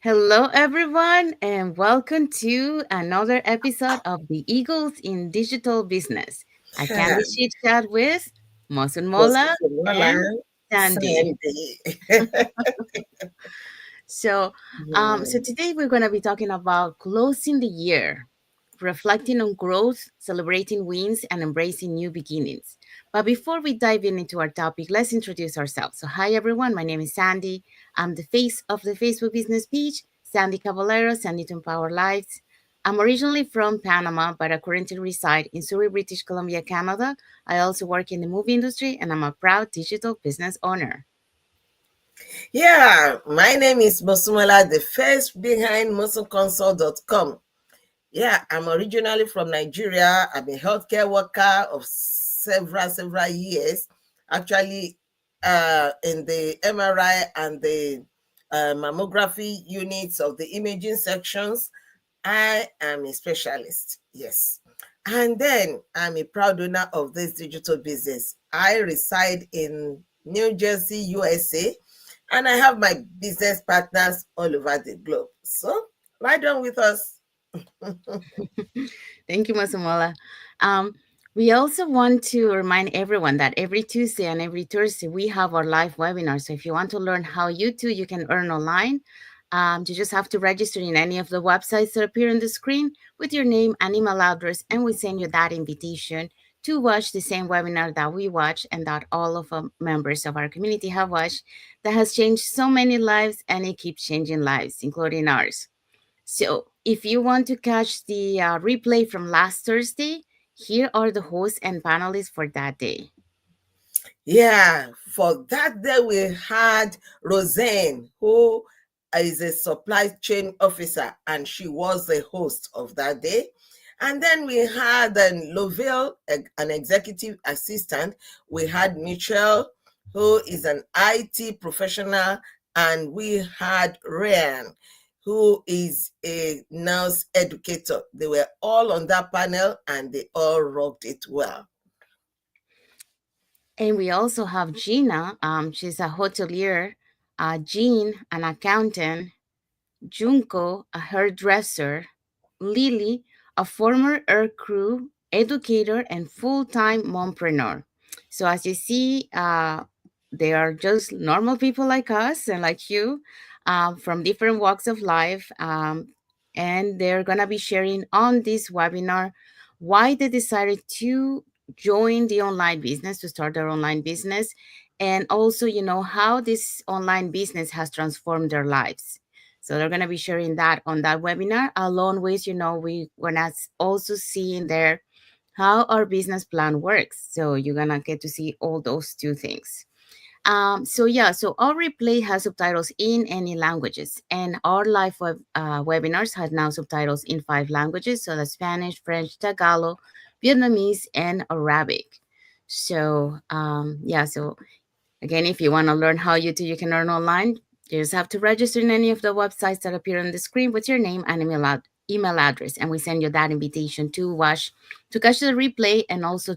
Hello, everyone, and welcome to another episode of the Eagles in Digital Business, a candid chit chat with Mosunmola Mosunmola, and Sandy. Sandy. So, so Mm. today we're going to be talking about closing the year, reflecting on growth, celebrating wins, and embracing new beginnings. But before we dive into our topic, let's introduce ourselves. So, hi everyone, my name is Sandy. I'm the face of the Facebook business page, Sandy Caballero, Sandy to Empower Lives. I'm originally from Panama, but I currently reside in Surrey, British Columbia, Canada. I also work in the movie industry, and I'm a proud digital business owner. Yeah, my name is Mosunmola, the first behind MosunConsult.com. Yeah, I'm originally from Nigeria. I'm a healthcare worker of several years. Actually, in the MRI and the mammography units of the imaging sections, I am a specialist. Yes. And then I'm a proud owner of this digital business. I reside in New Jersey, USA, and I have my business partners all over the globe. So, right on with us. Thank you, Masamola. Um, we also want to remind everyone that every Tuesday and every Thursday we have our live webinar. So if you want to learn how you can earn online, you just have to register in any of the websites that appear on the screen with your name and email address, and we send you that invitation to watch the same webinar that we watch and that all of our members of our community have watched that has changed so many lives and it keeps changing lives, including ours. So, if you want to catch the replay from last Thursday, here are the hosts and panelists for that day. Yeah, for that day we had Roseanne, who is a supply chain officer, and she was the host of that day. And then we had Loville, an executive assistant. We had Michelle, who is an IT professional, and we had Ryan, who is a nurse educator. They were all on that panel, and they all rocked it well. And we also have Gina. She's a hotelier, Jean, an accountant, Junko, a hairdresser, Lily, a former air crew educator and full-time mompreneur. So as you see, they are just normal people like us and like you, from different walks of life, and they're gonna be sharing on this webinar why they decided to join the online business, to start their online business, and also, how this online business has transformed their lives. So they're going to be sharing that on that webinar, along with, we're going to also see in there how our business plan works. So you're going to get to see all those two things. So our replay has subtitles in any languages, and our live webinars have now subtitles in 5 languages. So that's Spanish, French, Tagalog, Vietnamese, and Arabic. So again, if you want to learn how you can earn online, you just have to register in any of the websites that appear on the screen with your name and email address, and we send you that invitation to catch the replay, and also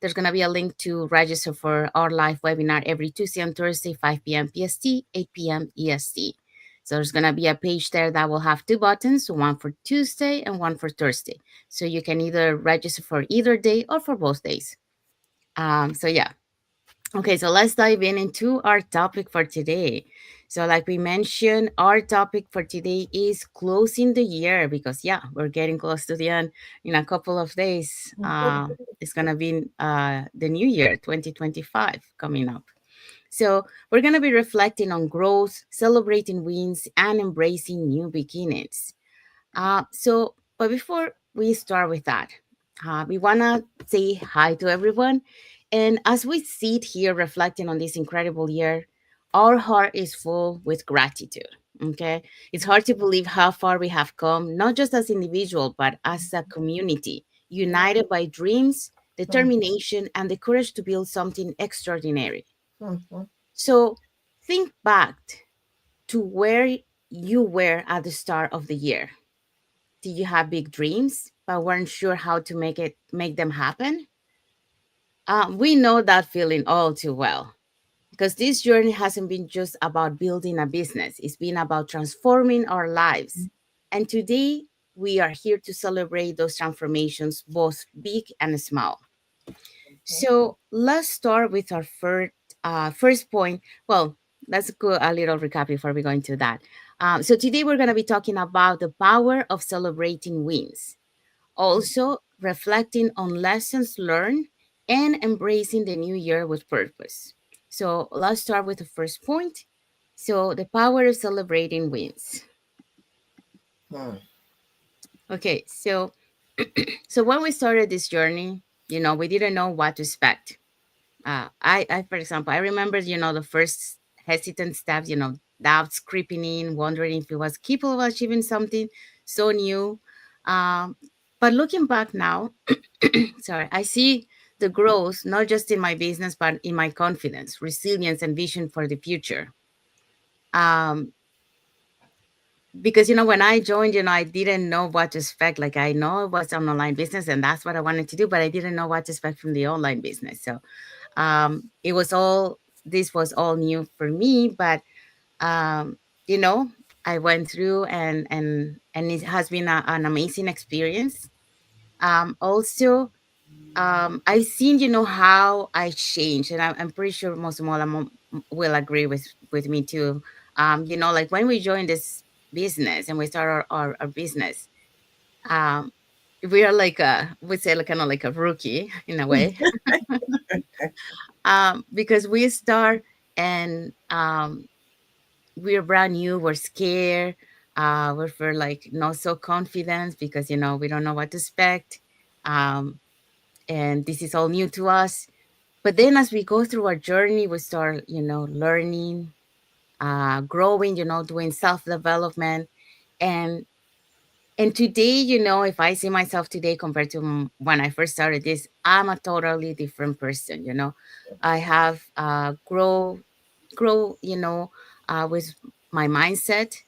there's gonna be a link to register for our live webinar every Tuesday and Thursday, 5 p.m. PST, 8 p.m. EST. So there's gonna be a page there that will have two buttons, one for Tuesday and one for Thursday. So you can either register for either day or for both days. So yeah, okay, so let's dive into our topic for today. So, like we mentioned, our topic for today is closing the year because, yeah, we're getting close to the end in a couple of days. It's going to be the new year, 2025, coming up. So, we're going to be reflecting on growth, celebrating wins, and embracing new beginnings. But before we start with that, we want to say hi to everyone. And as we sit here reflecting on this incredible year, our heart is full with gratitude. Okay. It's hard to believe how far we have come, not just as individuals, but as a community, united by dreams, determination, and the courage to build something extraordinary. So think back to where you were at the start of the year. Did you have big dreams but weren't sure how to make them happen? We know that feeling all too well. because this journey hasn't been just about building a business, it's been about transforming our lives. And today, we are here to celebrate those transformations, both big and small. So let's start with our first point. Well, let's go a little recap before we go into that. So today we're going to be talking about the power of celebrating wins, also reflecting on lessons learned and embracing the new year with purpose. So let's start with the first point. So the power of celebrating wins. Hmm. Okay, so when we started this journey, we didn't know what to expect. For example, I remember, the first hesitant steps, doubts creeping in, wondering if it was capable of achieving something so new. Um, but looking back now, sorry, I see the growth not just in my business, but in my confidence, resilience, and vision for the future. Um, because when I joined, I didn't know what to expect. Like, I know it was an online business, and that's what I wanted to do, but I didn't know what to expect from the online business. So it was all this was all new for me, but um, you know I went through, and it has been an amazing experience. Also, I've seen, how I changed, and I'm pretty sure Mosunmola will agree with me too. Like when we joined this business and we start our business, um, we are like we say like kind of like a rookie in a way, because we start, and we're brand new, we're scared, we're like not so confident because we don't know what to expect, um, and this is all new to us. But then as we go through our journey, we start, learning, growing, doing self-development. And today, if I see myself today compared to when I first started this, I'm a totally different person. I have grow, with my mindset,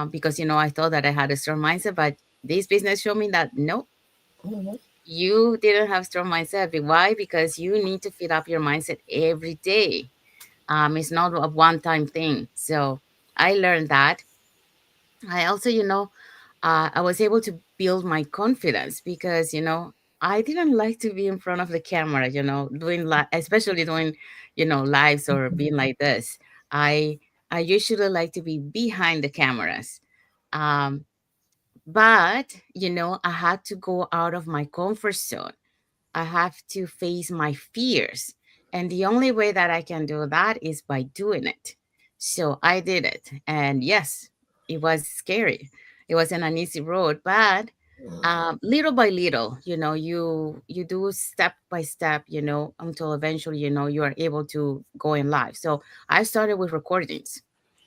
because I thought that I had a strong mindset, but this business showed me that no, Mhm. you didn't have strong mindset. Why? Because you need to feed up your mindset every day. It's not a one-time thing. So I learned that. I also, I was able to build my confidence because, I didn't like to be in front of the camera, doing especially doing, lives or being like this. I I usually like to be behind the cameras. Um, but I had to go out of my comfort zone. I have to face my fears. And the only way that I can do that is by doing it. So I did it. And yes, it was scary. It wasn't an easy road, but little by little, you do step by step, until eventually, you are able to go in live. So I started with recordings.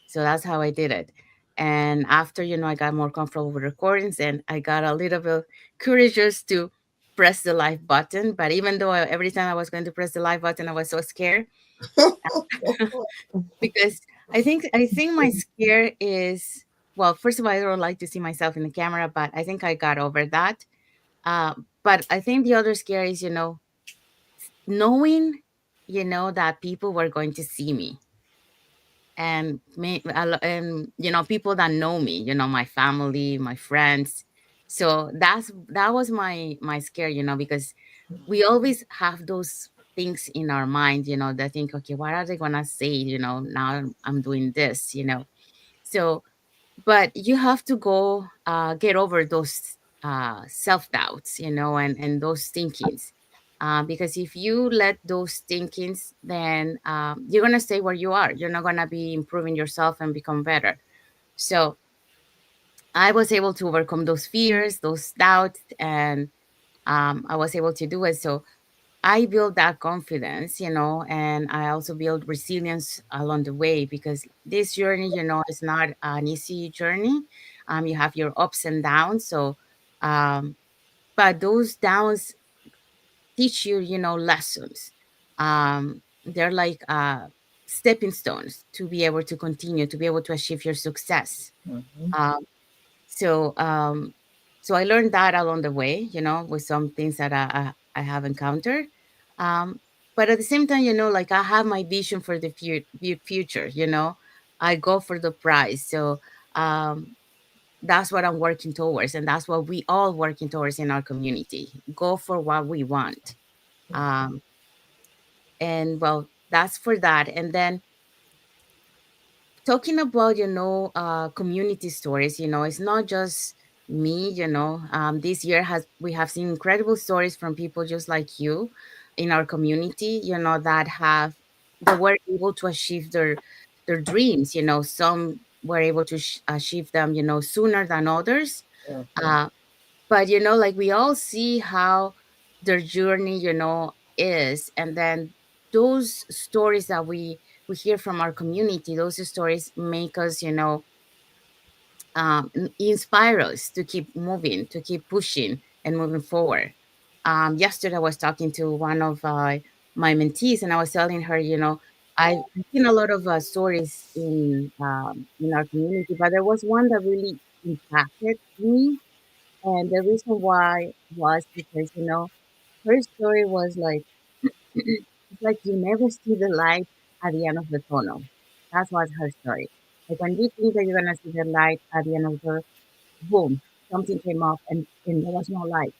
So that's how I did it. And after, I got more comfortable with recordings, and I got a little bit curious to press the live button. But even though every time I was going to press the live button, I was so scared because I think my scare is, well, first of all, I don't like to see myself in the camera, but I think I got over that. But I think the other scare is, knowing, that people were going to see me, and and people that know me, my family, my friends. So that was my scare, because we always have those things in our mind, that think, okay, what are they gonna say, now I'm doing this, so but you have to go get over those self-doubts, and those thinkings, because if you let those thinkings, then you're going to stay where you are. You're not going to be improving yourself and become better. So I was able to overcome those fears, those doubts, and I was able to do it. So I built that confidence, and I also built resilience along the way, because this journey, is not an easy journey. You have your ups and downs. So, um, but those downs teach you, lessons. They're like stepping stones to be able to continue, to be able to achieve your success. Mhm. Um, so, um, so I learned that along the way, with some things that I have encountered. Um, but at the same time, like I have my vision for the future. I go for the prize. So that's what I'm working towards, and that's what we all working towards in our community. Go for what we want. um and well, that's for that. And then talking about community stories, it's not just me. This year has we have seen incredible stories from people just like you in our community, that were able to achieve their dreams. Some were able to achieve them sooner than others. Mhm. But like we all see how their journey is. And then those stories that we hear from our community, those stories make us inspire us to keep moving, to keep pushing and moving forward. Yesterday I was talking to one of my mentees, and I was telling her, I've seen a lot of stories in our community, but there was one that really impacted me. And the reason why was because, her story was like, it's like you never see the light at the end of the tunnel. That was her story. Like when you think that you're gonna see the light at the end of the boom, something came up and there was no light.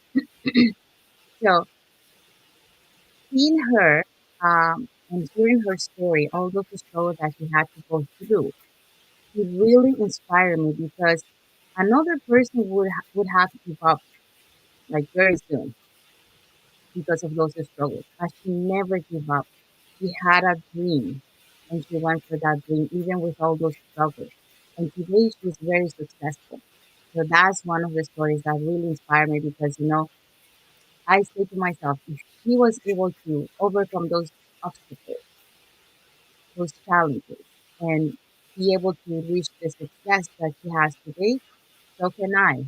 So seeing her and hearing her story, all those struggles that she had to go through, it really inspired me because another person would have give up like very soon because of those struggles. But she never gave up. She had a dream and she went for that dream, even with all those struggles. And today she's very successful. So that's one of the stories that really inspired me because, I say to myself, if she was able to overcome those obstacles, those challenges, and be able to reach the success that she has today, so can I.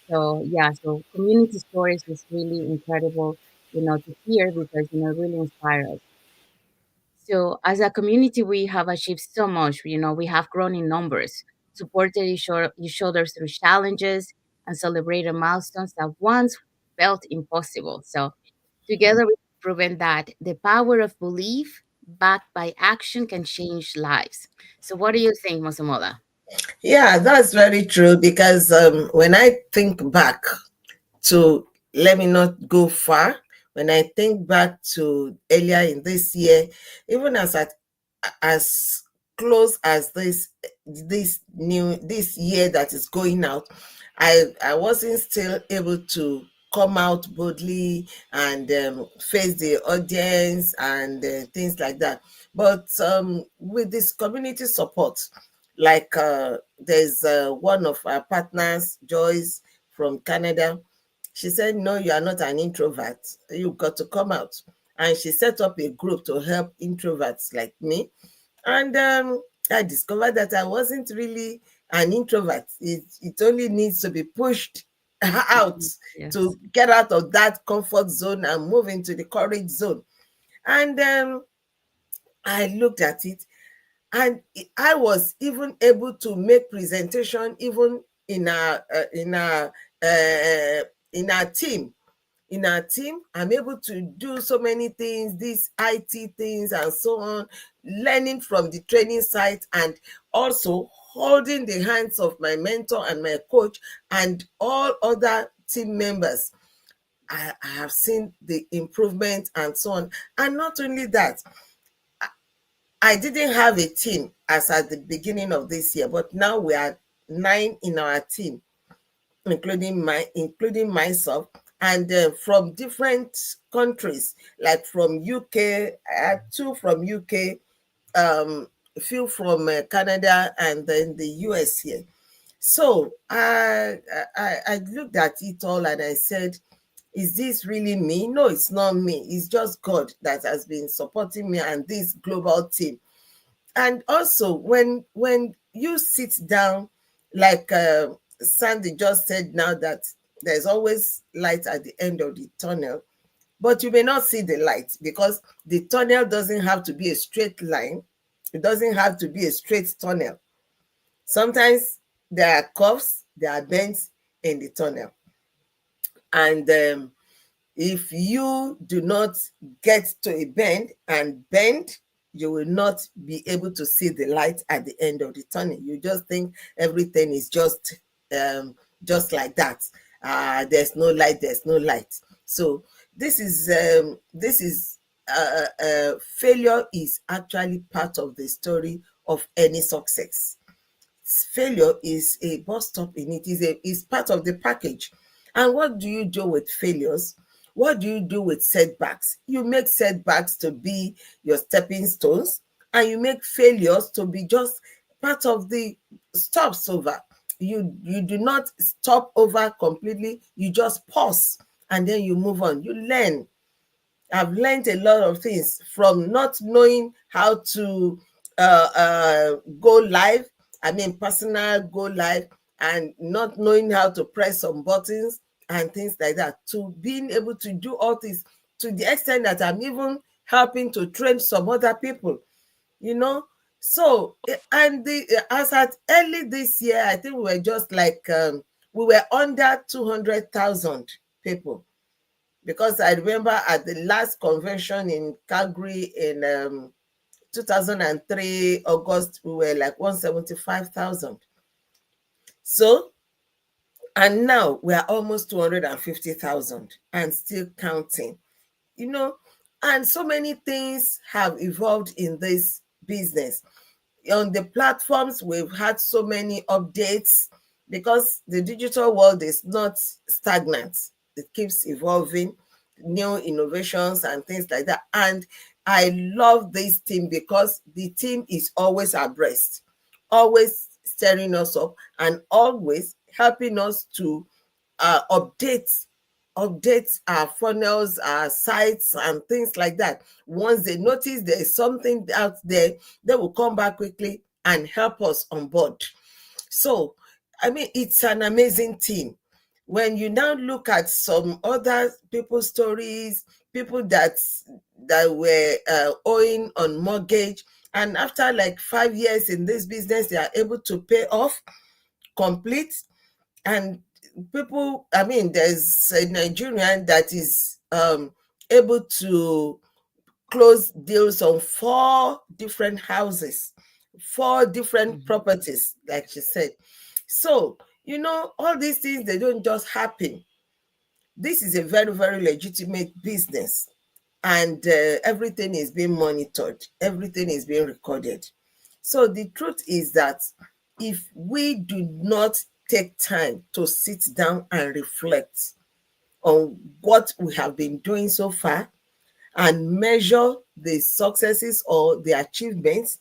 So yeah, so community stories is really incredible, to hear because it really inspires us. So as a community, we have achieved so much. We have grown in numbers, supported each other through challenges, and celebrated milestones that once felt impossible. So together we've proven that the power of belief backed by action can change lives. So what do you think, Mosunmola? Yeah, that's very true because when I think back to, let me not go far, when I think back to earlier in this year, even as close as this year that is going out, I wasn't still able to come out boldly and face the audience and things like that. But with this community support, like there's one of our partners, Joyce from Canada. She said, no, you are not an introvert. You've got to come out. And she set up a group to help introverts like me. And I discovered that I wasn't really an introvert. It only needs to be pushed out Yes. to get out of that comfort zone and move into the courage zone. And I looked at it, and I was even able to make presentation even in uh, in our team. In our team, I'm able to do so many things, these IT things and so on, learning from the training site and also holding the hands of my mentor and my coach and all other team members. I have seen the improvement and so on. And not only that, I didn't have a team as at the beginning of this year, but now we are 9 in our team, including myself, and from different countries, like from UK. I had two from UK, a few from Canada, and then the US here. So I looked at it all and I said, is this really me? No, it's not me. It's just God that has been supporting me and this global team. And also when you sit down, like Sandy just said now, that there's always light at the end of the tunnel, but you may not see the light because the tunnel doesn't have to be a straight line. It doesn't have to be a straight tunnel. Sometimes there are curves, there are bends in the tunnel. And If you do not get to a bend and bend, you will not be able to see the light at the end of the tunnel. You just think everything is um, just like that. There's no light. There's no light. So this is failure is actually part of the story of any success. Failure is a bus stop in it, is part of the package. And what do you do with failures? What do you do with setbacks? You make setbacks to be your stepping stones, and you make failures to be just part of the stops over. You do not stop over completely, you just pause, and then you move on, you learn. I've learned a lot of things from not knowing how to go live. I mean, personal go live, and not knowing how to press some buttons and things like that, to being able to do all this, to the extent that I'm even helping to train some other people, you know. So, and as at early this year, I think we were just like, we were under 200,000 people, because I remember at the last convention in Calgary in 2003 August, we were like 175,000. So, and now we are almost 250,000 and still counting, you know. And so many things have evolved in this business. On the platforms, we've had so many updates, because the digital world is not stagnant. It keeps evolving, new innovations and things like that. And I love this team, because the team is always abreast, always stirring us up, and always helping us to update our funnels, our sites, and things like that. Once they notice there is something out there, they will come back quickly and help us on board. So, I mean, it's an amazing team. When you now look at some other people's stories, people that were owing on mortgage, and after like 5 years in this business, they are able to pay off complete. And people, I mean, there's a Nigerian that is able to close deals on 4 different houses, 4 different Mhm. properties, like she said. So, you know, all these things, they don't just happen. This is a very, very legitimate business, and everything is being monitored, everything is being recorded. So the truth is that if we do not take time to sit down and reflect on what we have been doing so far, and measure the successes or the achievements,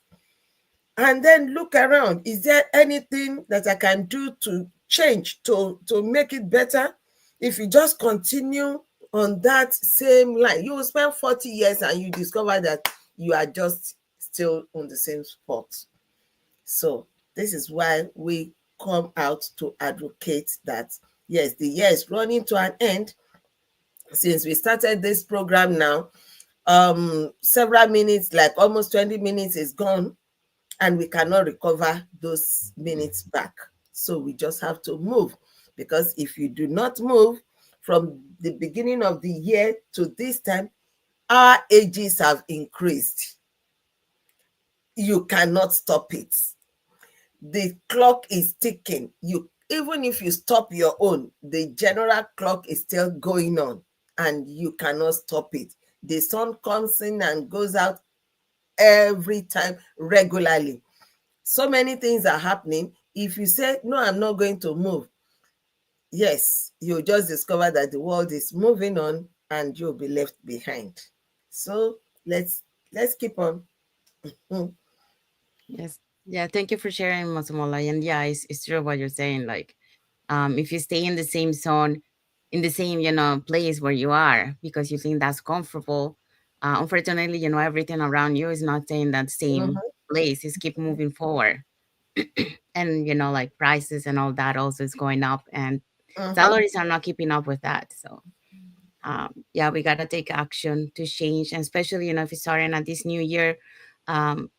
and then look around, is there anything that I can do to change, to make it better? If you just continue on that same line, you will spend 40 years and you discover that you are just still on the same spot. So this is why we come out to advocate that, yes, the year is running to an end. Since we started this program now, several minutes, like almost 20 minutes is gone, and we cannot recover those minutes back. So we just have to move, because if you do not move from the beginning of the year to this time, our ages have increased. You cannot stop it. The clock is ticking. You, even if you stop your own, the general clock is still going on, and you cannot stop it. The sun comes in and goes out every time, regularly. So many things are happening. If you say, no, I'm not going to move, yes, you'll just discover that the world is moving on and you'll be left behind. So let's keep on. Mm. Yes. Yeah. Thank you for sharing, Mosunmola. And yeah, it's true what you're saying. Like, if you stay in the same zone, in the same, place where you are because you think that's comfortable, unfortunately, everything around you is not staying that same Mhm, place. It's keep moving forward. And, like prices and all that also is going up, and mhm, salaries are not keeping up with that. So, yeah, we got to take action to change. And especially, if it's starting at this new year, um,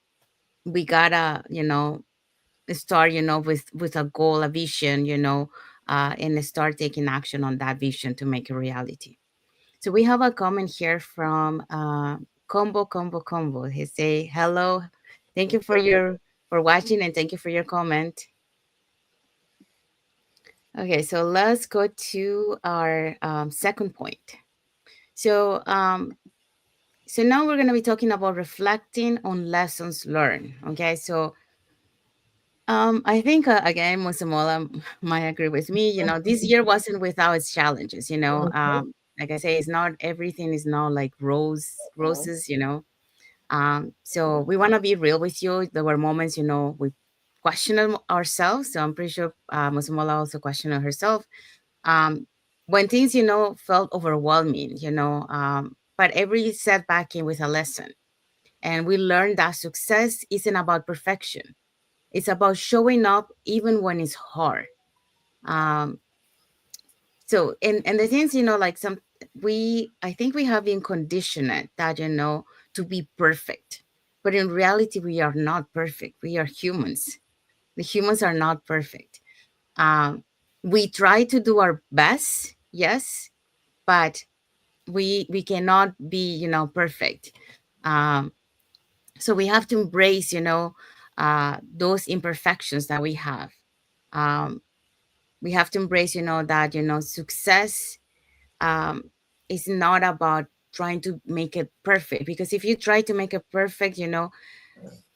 we gotta, start, with a goal, a vision, and start taking action on that vision to make a reality. So we have a comment here from Combo. He say hello, thank you for watching and thank you for your comment. Okay, so let's go to our second point. So so now we're going to be talking about reflecting on lessons learned. Okay, so I think again, Mosunmola might agree with me. You know, this year wasn't without its challenges. You know, like I say, it's not everything is not like roses. You know, so we want to be real with you. There were moments, you know, we questioned ourselves. So I'm pretty sure Mosunmola also questioned herself. Um, when things, you know, felt overwhelming. You know, but every setback came with a lesson, and we learned that success isn't about perfection. It's about showing up even when it's hard. Um, so and the things, you know, like some I think we have been conditioned that, you know, to be perfect. But in reality, we are not perfect. We are humans. The humans are not perfect. Um, we try to do our best, yes, but we cannot be, you know, perfect. Um, so we have to embrace, you know, those imperfections that we have. Um, we have to embrace, you know, that, you know, success um, is not about trying to make it perfect, because if you try to make it perfect, you know,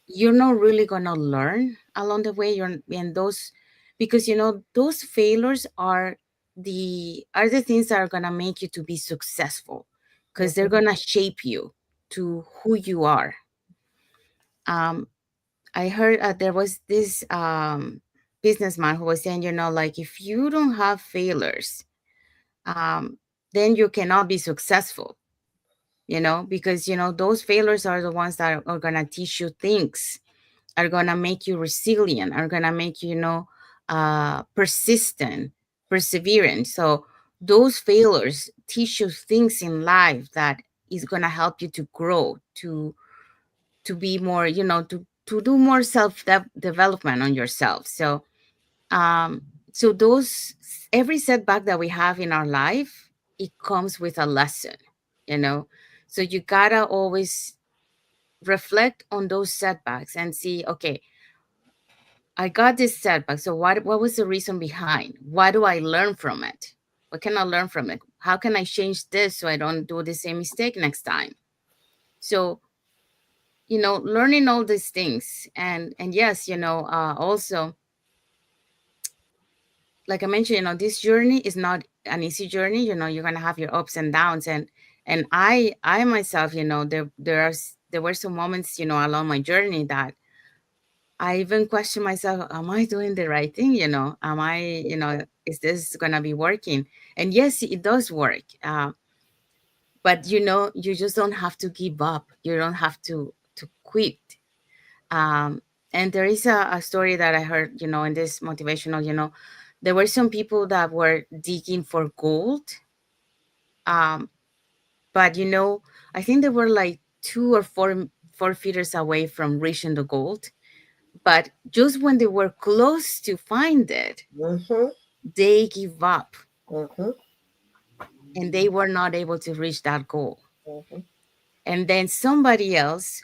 you're not really gonna learn along the way. You're and those, because, you know, those failures are the things that are gonna make you to be successful, because they're gonna shape you to who you are. um I heard there was this businessman who was saying, you know, like if you don't have failures, um, then you cannot be successful, you know, because, you know, those failures are the ones that are going to teach you things, are going to make you resilient, are going to make you, you know, persistent, perseverant. So those failures teach you things in life that is going to help you to grow, to be more, you know, to do more development on yourself. So um so those, every setback that we have in our life, it comes with a lesson, you know. So you gotta always reflect on those setbacks and see, okay, I got this setback, so what was the reason behind? What do I learn from it? What can I learn from it? How can I change this so I don't do the same mistake next time? So, you know, learning all these things. And yes, you know, also, like I mentioned, you know, this journey is not an easy journey. You know, you're gonna have your ups and downs, and I myself, you know, there were some moments, you know, along my journey that I even question myself: Am I doing the right thing? You know, am I, you know, is this gonna be working? And yes, it does work. But you know, you just don't have to give up. You don't have to quit. Um, and there is a story that I heard, you know, in this motivational, you know, there were some people that were digging for gold. Um, but you know, I think they were like 2 or 4 feet away from reaching the gold. But just when they were close to find it, they give up and they were not able to reach that goal. And then somebody else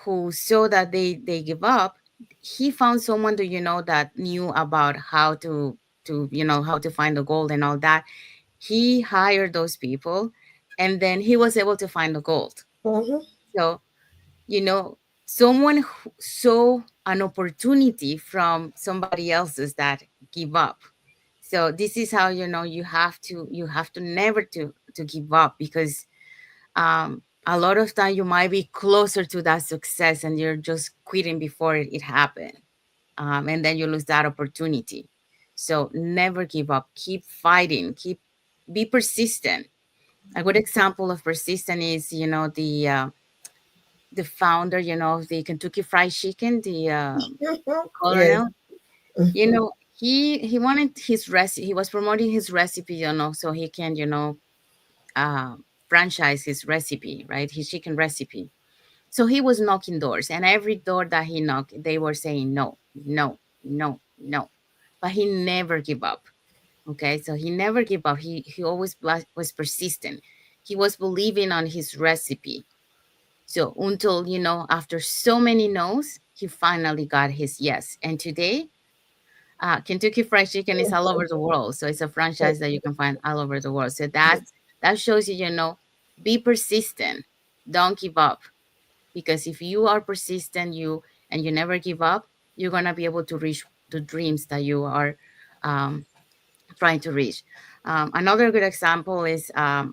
who saw that they give up, he found someone that, you know, that knew about how to, you know, how to find the gold and all that. He hired those people, and then he was able to find the gold. So, you know, someone who saw an opportunity from somebody else's that give up. So this is how, you know, you have to never to give up, because a lot of time you might be closer to that success and you're just quitting before it happened, and then you lose that opportunity. So never give up, keep fighting, keep be persistent. A good example of persistent is, you know, the founder, you know, of the Kentucky Fried Chicken, the Yes. colonel. You know, he wanted his recipe. He was promoting his recipe, you know, so he can, you know, uh, franchise his recipe, right? His chicken recipe. So he was knocking doors, and every door that he knocked, they were saying no, no, no, no. But he never gave up. Okay, so he never gave up. He always was persistent. He was believing on his recipe. So until, after so many no's, he finally got his yes. And today, Kentucky Fried Chicken is all over the world. So it's a franchise that you can find all over the world. So that shows you, be persistent. Don't give up. Because if you are persistent, you never give up, you're gonna be able to reach the dreams that you are um, trying to reach. Another good example is I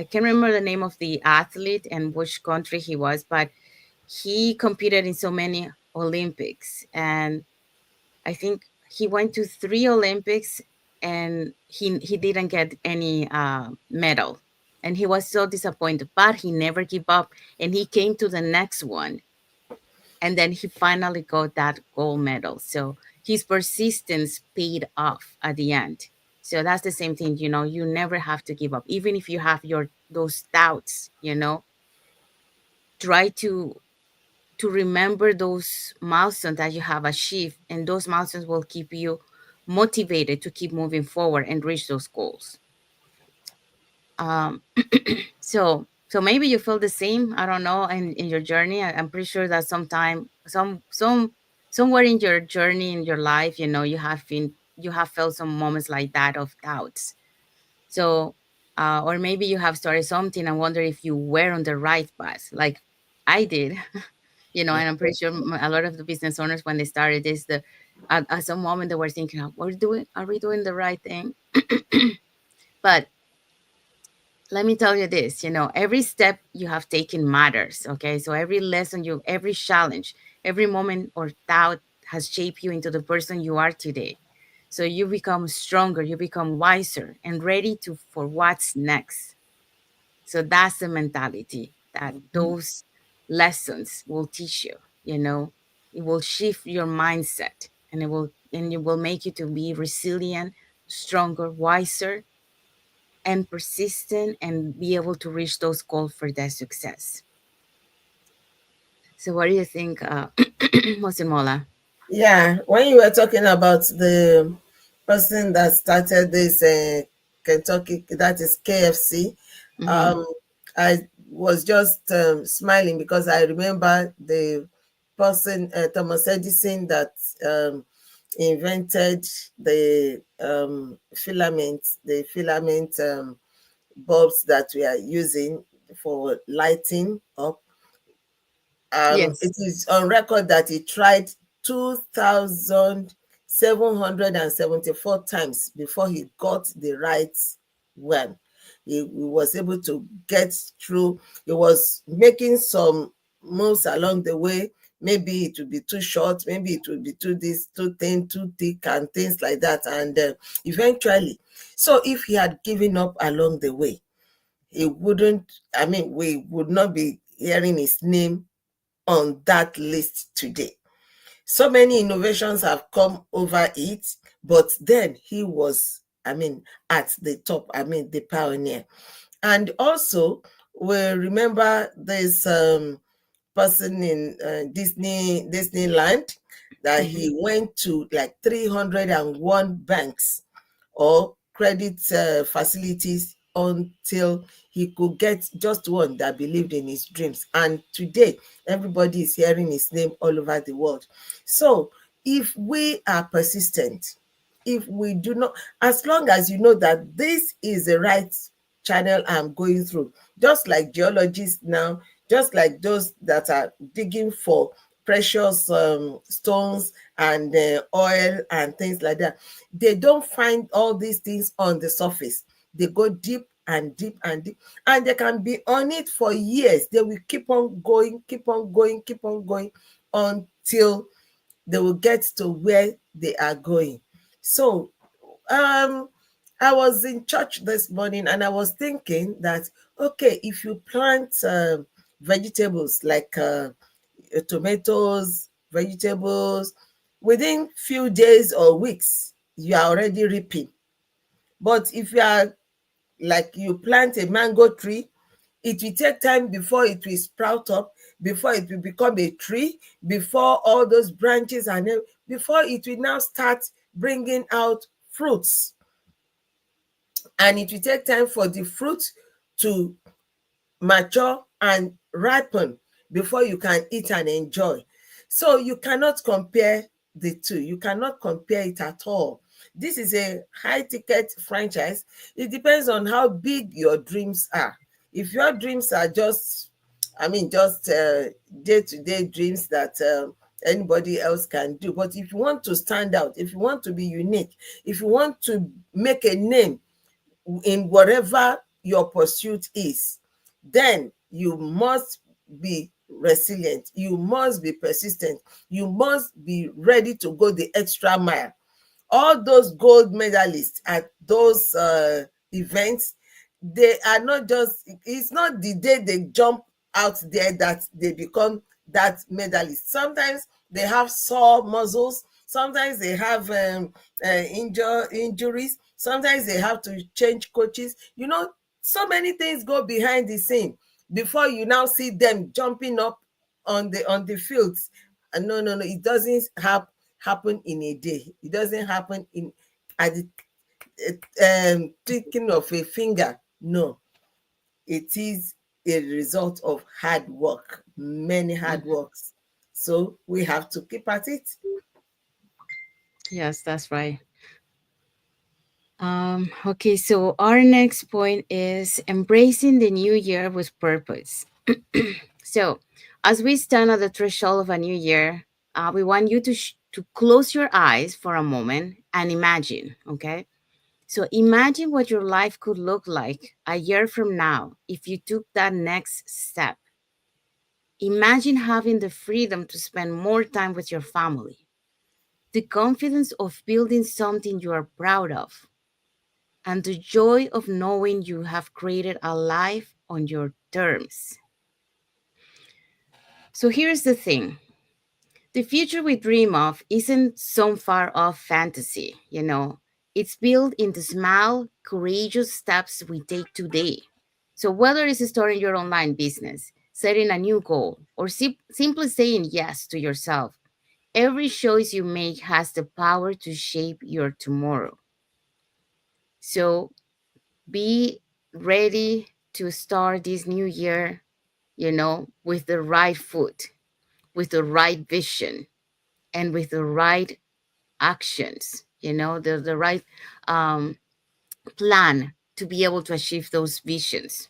can't remember the name of the athlete and which country he was, but he competed in so many Olympics, and I think he went to three Olympics, and he didn't get any medal, and he was so disappointed. But he never gave up, and he came to the next one, and then he finally got that gold medal. So his persistence paid off at the end. So that's the same thing, you never have to give up, even if you have your those doubts. Try to remember those milestones that you have achieved, and those milestones will keep you motivated to keep moving forward and reach those goals. um so maybe you feel the same, I don't know, in your journey. I'm pretty sure that sometime somewhere in your journey in your life, you have felt some moments like that of doubts. So or maybe you have started something and wonder if you were on the right path, like I did. And I'm pretty sure a lot of the business owners, when they started this, at some moment they were thinking, are we doing the right thing? But let me tell you this, every step you have taken matters. Okay, so every lesson, every challenge, every moment or doubt has shaped you into the person you are today. So you become stronger, you become wiser and ready for what's next. So that's the mentality that those lessons will teach you. It will shift your mindset, and it will make you to be resilient, stronger, wiser, and persistent, and be able to reach those goals for that success. So what do you think, Mosunmola? Yeah, when you were talking about the person that started this Kentucky, that is KFC, Mm-hmm. um, I was just smiling because I remember the person, Thomas Edison, that invented the filament bulbs that we are using for lighting up. Yes. It is on record that he tried 2,774 times before he got the right one. He was able to get through. He was making some moves along the way. Maybe it would be too short, maybe it would be too this, too thin, too thick, and things like that. And eventually, so if he had given up along the way, he wouldn't, I mean, we would not be hearing his name on that list today. So many innovations have come over it, but then he was, I mean, at the top, I mean, the pioneer. And also, we remember this person in Disneyland that Mm-hmm. he went to like 301 banks or credit facilities until he could get just one that believed in his dreams. And today, everybody is hearing his name all over the world. So, if we are persistent, if we do not, as long as you know that this is the right channel I'm going through, just like geologists now, just like those that are digging for precious stones and oil and things like that, they don't find all these things on the surface. They go deep and deep and deep, and they can be on it for years. They will keep on going, keep on going, keep on going until they will get to where they are going. So um I was in church this morning and I was thinking that, okay, if you plant vegetables like tomatoes, vegetables, within few days or weeks, you are already reaping. But if you are like you plant a mango tree, it will take time before it will sprout up, before it will become a tree, before all those branches and before it will now start bringing out fruits, and it will take time for the fruit to mature and ripen before you can eat and enjoy. So you cannot compare the two. You cannot compare it at all. This is a high ticket franchise. It depends on how big your dreams are. If your dreams are just, just day to day dreams that anybody else can do, but if you want to stand out, if you want to be unique, if you want to make a name in whatever your pursuit is, then you must be resilient. You must be persistent. You must be ready to go the extra mile. All those gold medalists at those events, they are not just, it's not the day they jump out there that they become that medalist. Sometimes they have sore muscles, sometimes they have injuries, sometimes they have to change coaches. So many things go behind the scene before you now see them jumping up on the fields. No, no, no, it doesn't happen in a day. It doesn't happen in at the clicking of a finger. No, it is a result of hard work, many hard Mhm. works. So we have to keep at it. Yes, that's right. Okay, so our next point is embracing the new year with purpose. So, as we stand at the threshold of a new year, we want you to close your eyes for a moment and imagine, okay? So, imagine what your life could look like a year from now if you took that next step. Imagine having the freedom to spend more time with your family, the confidence of building something you are proud of, and the joy of knowing you have created a life on your terms. So here's the thing, the future we dream of isn't some far off fantasy, It's built in the small, courageous steps we take today. So whether it's starting your online business, setting a new goal, or simply saying yes to yourself, every choice you make has the power to shape your tomorrow. So be ready to start this new year, with the right foot, with the right vision, and with the right actions, the right um, plan to be able to achieve those visions,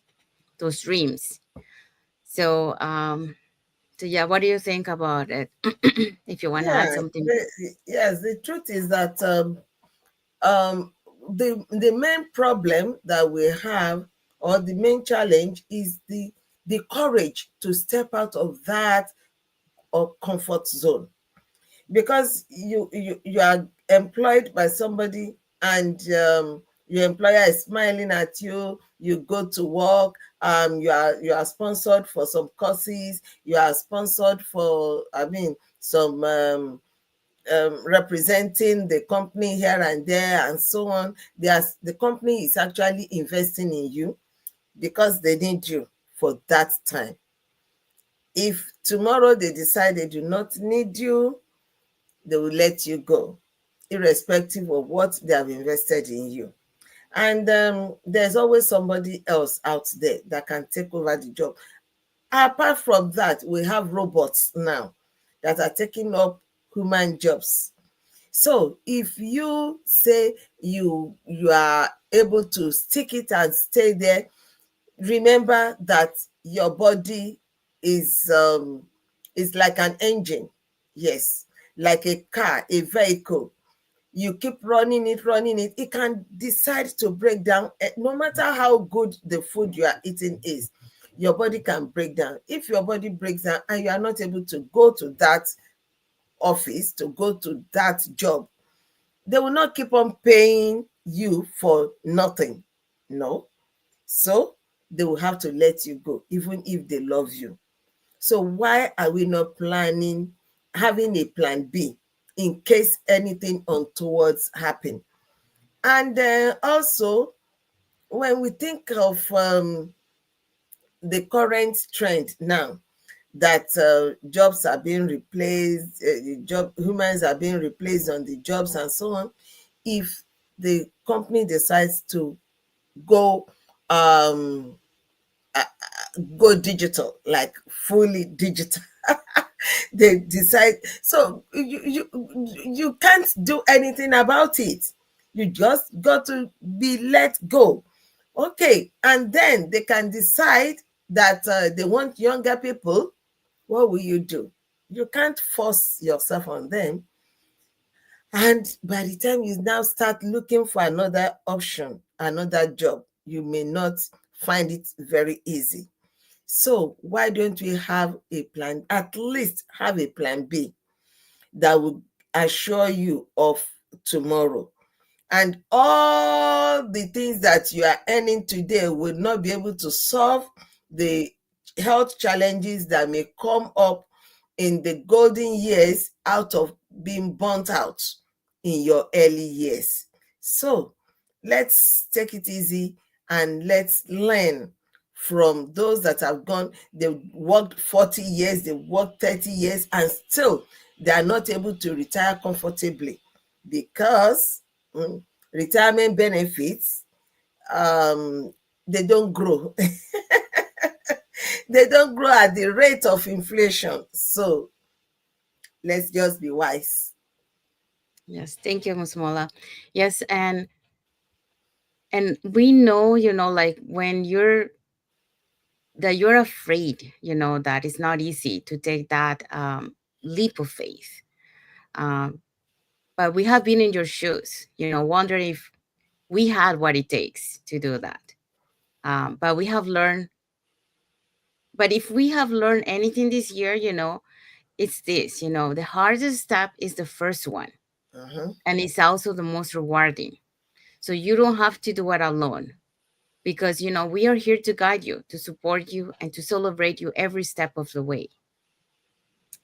those dreams. So, yeah, what do you think about it? If you want to Yeah, add something. yes, the truth is that um, the main problem that we have, or the main challenge, is the courage to step out of that or comfort zone, because you are employed by somebody, and your employer is smiling at you. You go to work, you are sponsored for some courses, you are sponsored for, some representing the company here and there and so on. The company is actually investing in you because they need you for that time. If tomorrow they decide they do not need you, they will let you go, irrespective of what they have invested in you. And there's always somebody else out there that can take over the job. Apart from that, we have robots now that are taking up human jobs. So if you say you are able to stick it and stay there, remember that your body is like an engine. Yes, like a car, a vehicle. You keep running it, it can decide to break down. No matter how good the food you are eating is, your body can break down. If your body breaks down and you are not able to go to that office, to go to that job, they will not keep on paying you for nothing. No. So they will have to let you go, even if they love you. So why are we not having a plan B in case anything untowards happen? And also, when we think of the current trend now, that jobs are being replaced, humans are being replaced on the jobs and so on. If the company decides to go um go digital, like fully digital. They decide, so you can't do anything about it. You just got to be let go. Okay, and then they can decide that they want younger people. What will you do? You can't force yourself on them. And by the time you now start looking for another option, another job, you may not find it very easy. So why don't we have a plan, at least have a plan B that will assure you of tomorrow? And all the things that you are earning today will not be able to solve the health challenges that may come up in the golden years out of being burnt out in your early years. So let's take it easy and let's learn from those that have gone. They worked 40 years, they worked 30 years, and still they are not able to retire comfortably because retirement benefits, um, they don't grow. They don't grow at the rate of inflation. So let's just be wise. Yes, thank you, Musmola. Yes, and we know, like when you're afraid, that it's not easy to take that leap of faith. Um, but we have been in your shoes, wondering if we had what it takes to do that. But we have learned, but if we have learned anything this year, it's this, the hardest step is the first one. Uh-huh. And it's also the most rewarding. So you don't have to do it alone because, we are here to guide you, to support you, and to celebrate you every step of the way.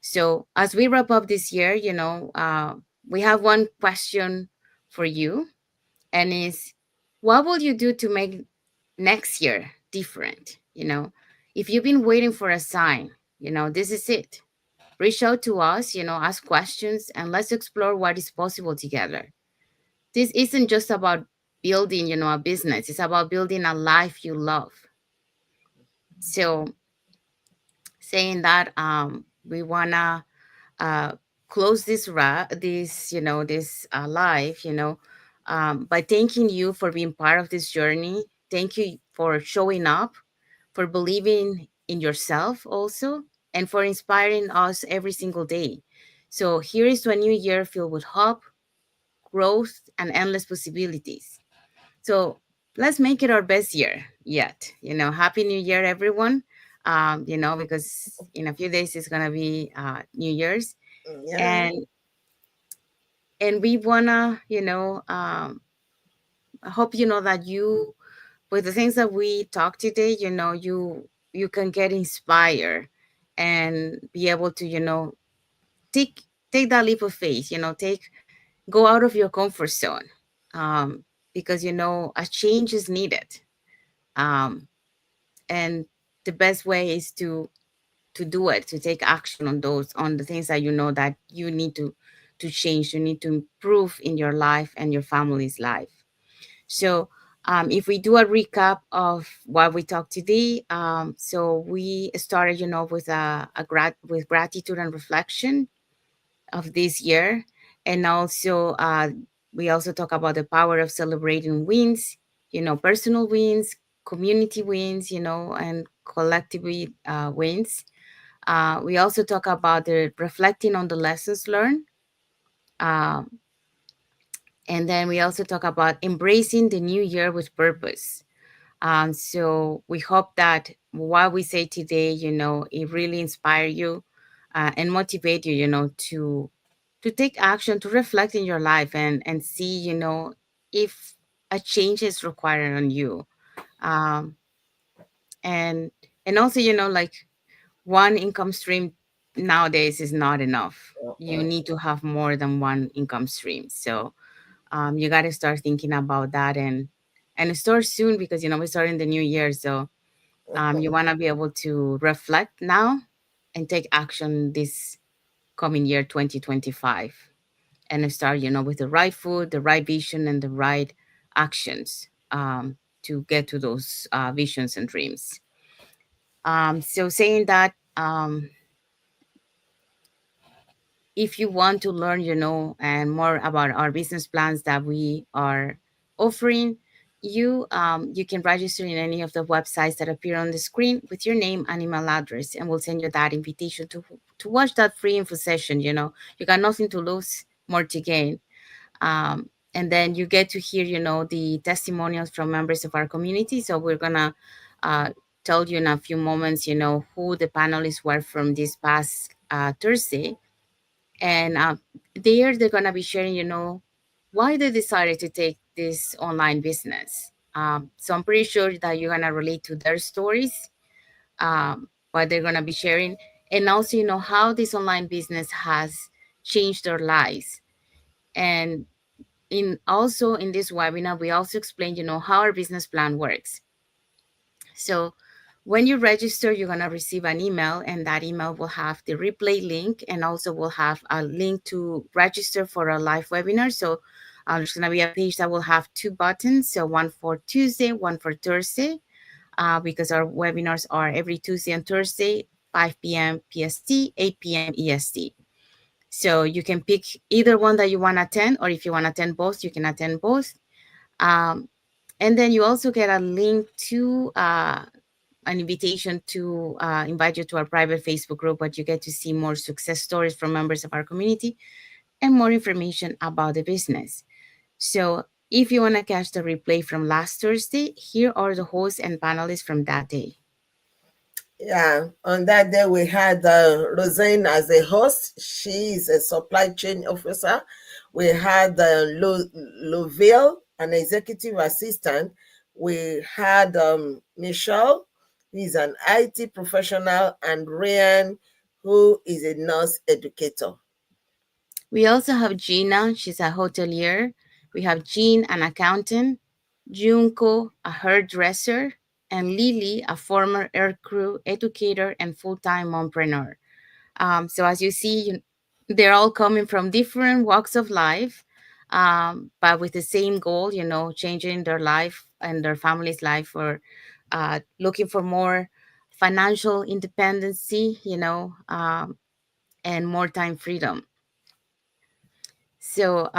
So as we wrap up this year, we have one question for you, and is what will you do to make next year different? If you've been waiting for a sign, this is it. Reach out to us, ask questions, and let's explore what is possible together. This isn't just about building, a business. It's about building a life you love. So saying that, we wanna uh, close this live, by thanking you for being part of this journey. Thank you for showing up, for believing in yourself also, and for inspiring us every single day. So here is to a new year filled with hope, growth, and endless possibilities. So let's make it our best year yet. Happy New Year, everyone. Because in a few days it's gonna be New Year's, Yeah. and we wanna, I hope that you, with the things that we talked today, you can get inspired and be able to, take take that leap of faith. Go out of your comfort zone, um, because a change is needed. Um, and the best way is to do it, to take action on the things that that you need to change, you need to improve in your life and your family's life. So if we do a recap of what we talked today, so we started with with gratitude and reflection of this year. And also we also talk about the power of celebrating wins, personal wins, community wins, and collectively wins. We also talk about the reflecting on the lessons learned. Uh, and then we also talk about embracing the new year with purpose. So we hope that what we say today, it really inspire you and motivate you, to take action, to reflect in your life and see, if a change is required on you. Um, and also, like one income stream nowadays is not enough. You Uh-uh. need to have more than one income stream. So you got to start thinking about that and start soon because we're starting the new year. So you want to be able to reflect now and take action this coming year 2025. and start, with the right food, the right vision, and the right actions, to get to those visions and dreams. So saying that, if you want to learn, and more about our business plans that we are offering, you can register in any of the websites that appear on the screen with your name and email address, and we'll send you that invitation to watch that free info session. You got nothing to lose, more to gain. And then you get to hear, the testimonials from members of our community. So we're gonna uh, tell you in a few moments, who the panelists were from this past Thursday, and they're going to be sharing, why they decided to take this online business. So I'm pretty sure that you're going to relate to their stories, what they're going to be sharing, and also, how this online business has changed their lives. And in this webinar, we also explain, how our business plan works. So when you register, you're going to receive an email, and that email will have the replay link, and also will have a link to register for a live webinar. So there's going to be a page that will have two buttons. So one for Tuesday, one for Thursday, because our webinars are every Tuesday and Thursday, 5 p.m. PST, 8 p.m. EST. So you can pick either one that you want to attend, or if you want to attend both, you can attend both. Um, and then you also get a link to an invitation to invite you to our private Facebook group, but you get to see more success stories from members of our community and more information about the business. So if you want to catch the replay from last Thursday, here are the hosts and panelists from that day. Yeah, on that day we had Roseanne as a host. She is a supply chain officer. We had Loville, an executive assistant. We had Michelle, who is an IT professional, and Ryan, who is a nurse educator. We also have Gina, she's a hotelier. We have Jean, an accountant, Junko, a hairdresser, and Lily, a former aircrew educator and full-time mompreneur. So as you see, they're all coming from different walks of life, but with the same goal, changing their life and their family's life, for looking for more financial independency, and more time freedom. So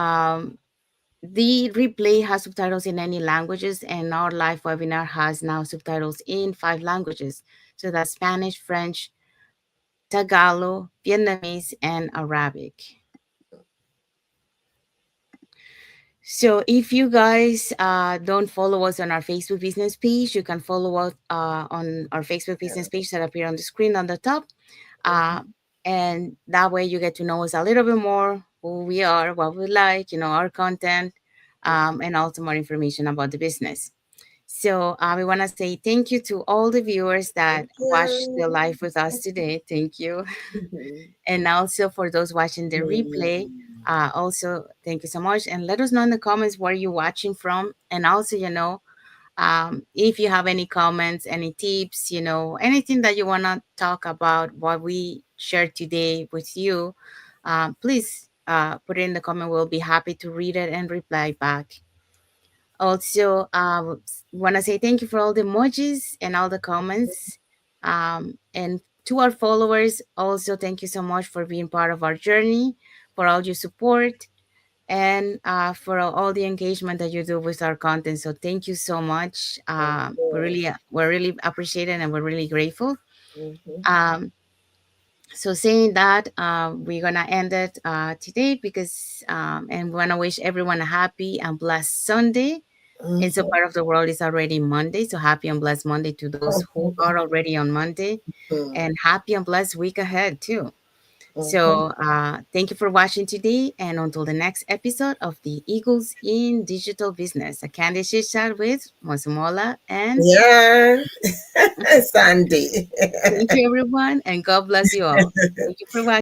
the replay has subtitles in any languages, and our live webinar has now subtitles in 5 languages. So that's Spanish, French, Tagalog, Vietnamese, and Arabic. So if you guys don't follow us on our Facebook business page, you can follow us on our Facebook business page that appear on the screen on the top. Uh, and that way you get to know us a little bit more, who we are, what we like, our content, and also more information about the business. So we want to say thank you to all the viewers that Thank watched the you. live with us today. Thank you. And also for those watching the replay, also thank you so much. And let us know in the comments where you're watching from. And also, if you have any comments, any tips, anything that you want to talk about, what we shared today with you, please put it in the comment. We'll be happy to read it and reply back. Also, want to say thank you for all the emojis and all the comments. And to our followers, also thank you so much for being part of our journey, for all your support, and for all the engagement that you do with our content. So thank you so much. We're really appreciated, and we're really grateful. Mhm. Um, so saying that, we're gonna end it today, because and we wanna wish everyone a happy and blessed Sunday. And so Mhm. part of the world is already Monday. So happy and blessed Monday to those who are already on Monday, Mhm. and happy and blessed week ahead too. Mhm. So thank you for watching today, and until the next episode of the Eagles in Digital Business, a Candid Chit Chat with Mosunmola. And Yeah, Sandy. thank you everyone, and God bless you all. Thank you for watching.